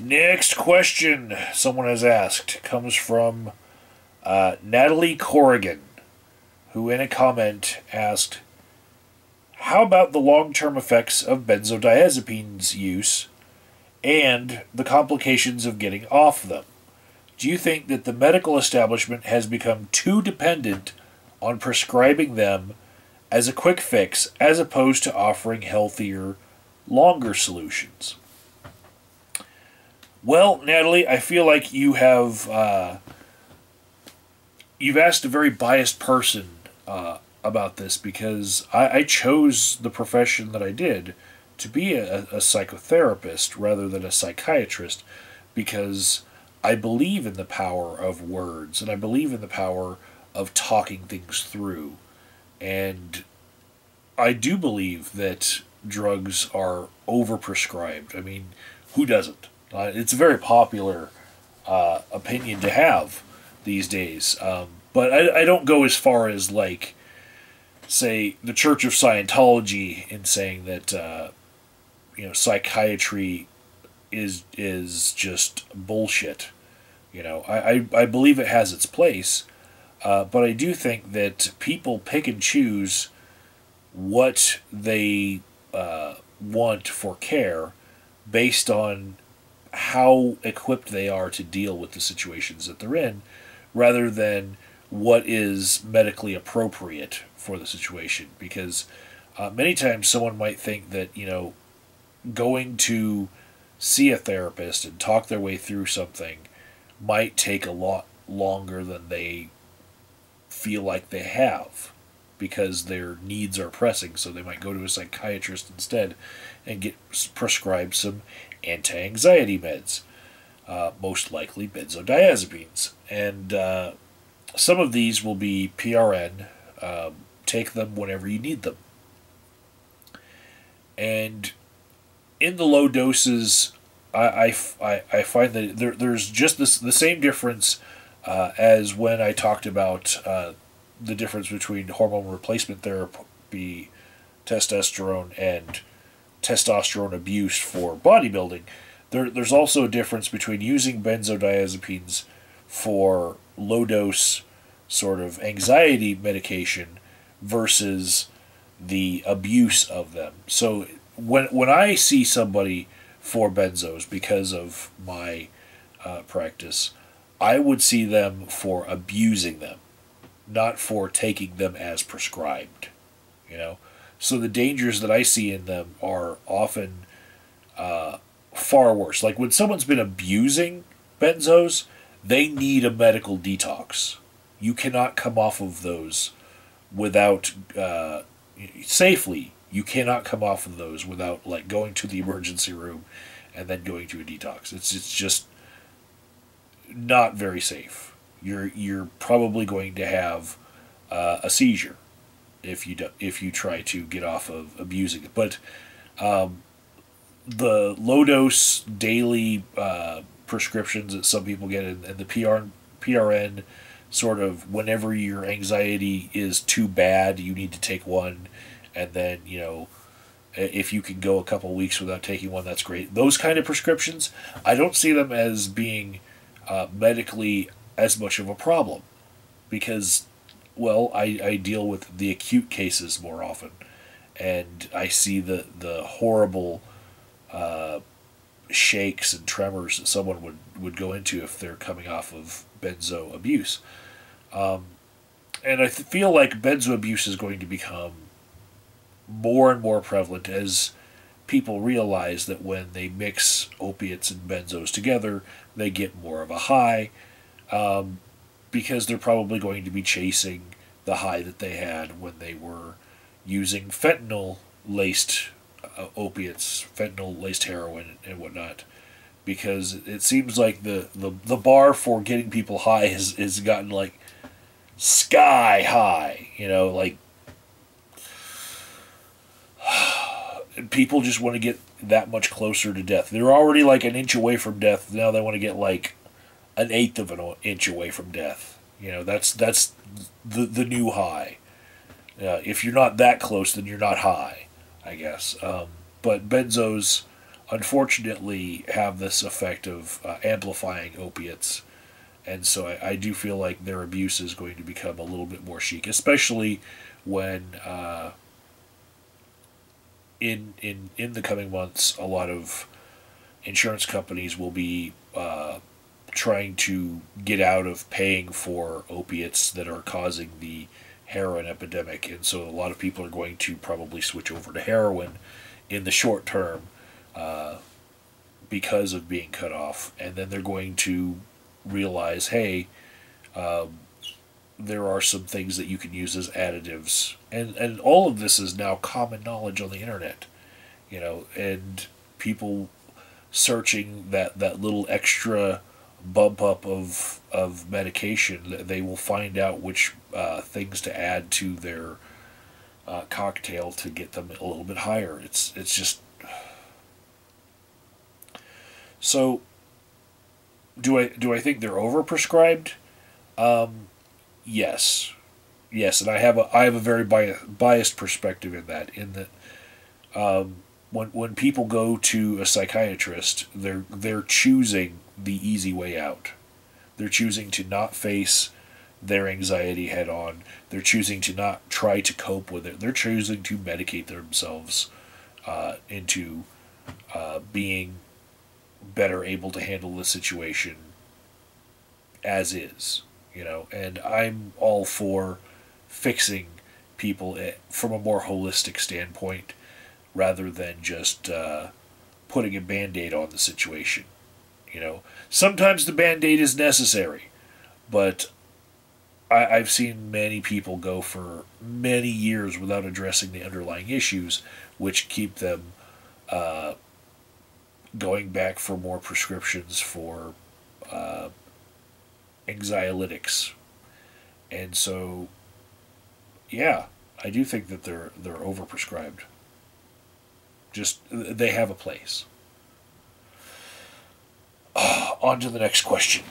Next question someone has asked comes from Natalie Corrigan, who in a comment asked, how about the long-term effects of benzodiazepines use and the complications of getting off them? Do you think that the medical establishment has become too dependent on prescribing them as a quick fix as opposed to offering healthier, longer solutions? Well, Natalie, I feel like you've asked a very biased person about this because I chose the profession that I did to be a psychotherapist rather than a psychiatrist because I believe in the power of words and I believe in the power of talking things through. And I do believe that drugs are overprescribed. I mean, who doesn't? It's a very popular opinion to have these days. But I don't go as far as, like, say, the Church of Scientology in saying that, psychiatry is just bullshit. I believe it has its place, but I do think that people pick and choose what they want for care based on how equipped they are to deal with the situations that they're in, rather than what is medically appropriate for the situation. Because many times someone might think that, going to see a therapist and talk their way through something might take a lot longer than they feel like they have because their needs are pressing, so they might go to a psychiatrist instead and get prescribed some anti-anxiety meds, most likely benzodiazepines. And some of these will be PRN, take them whenever you need them. And in the low doses, I find that there's just the same difference as when I talked about the difference between hormone replacement therapy, testosterone, and testosterone abuse for bodybuilding. There's also a difference between using benzodiazepines for low-dose sort of anxiety medication versus the abuse of them. So when I see somebody for benzos because of my practice, I would see them for abusing them, not for taking them as prescribed. So the dangers that I see in them are often far worse. Like when someone's been abusing benzos, they need a medical detox. You cannot come off of those without safely. You cannot come off of those without like going to the emergency room and then going to a detox. It's just not very safe. You're probably going to have a seizure if you try to get off of abusing it. But the low dose daily prescriptions that some people get and the PRN sort of whenever your anxiety is too bad, you need to take one, and then if you can go a couple weeks without taking one, that's great. Those kind of prescriptions, I don't see them as being medically as much of a problem because, well, I deal with the acute cases more often, and I see the horrible shakes and tremors that someone would go into if they're coming off of benzo abuse. And I feel like benzo abuse is going to become more and more prevalent as people realize that when they mix opiates and benzos together, they get more of a high, because they're probably going to be chasing the high that they had when they were using fentanyl-laced opiates, fentanyl-laced heroin and whatnot. Because it seems like the bar for getting people high has gotten like sky high, like people just want to get that much closer to death. They're already like an inch away from death. Now they want to get like an eighth of an inch away from death. That's the new high. If you're not that close, then you're not high, I guess. But benzos unfortunately have this effect of amplifying opiates. And so I do feel like their abuse is going to become a little bit more chic, especially when in the coming months, a lot of insurance companies will be trying to get out of paying for opiates that are causing the heroin epidemic, and so a lot of people are going to probably switch over to heroin in the short term because of being cut off, and then they're going to realize, hey, there are some things that you can use as additives, and all of this is now common knowledge on the internet, and people searching that little extra bump up of medication, they will find out which things to add to their cocktail to get them a little bit higher. It's just so. Do I think they're overprescribed? Yes, yes, and I have a very biased perspective in that when people go to a psychiatrist, they're choosing the easy way out. They're choosing to not face their anxiety head on. They're choosing to not try to cope with it. They're choosing to medicate themselves into being better able to handle the situation as is. And I'm all for fixing people from a more holistic standpoint rather than just putting a band-aid on the situation. Sometimes the band-aid is necessary, but I've seen many people go for many years without addressing the underlying issues, which keep them going back for more prescriptions for anxiolytics. And so, yeah, I do think that they're overprescribed. Just they have a place. On to the next question.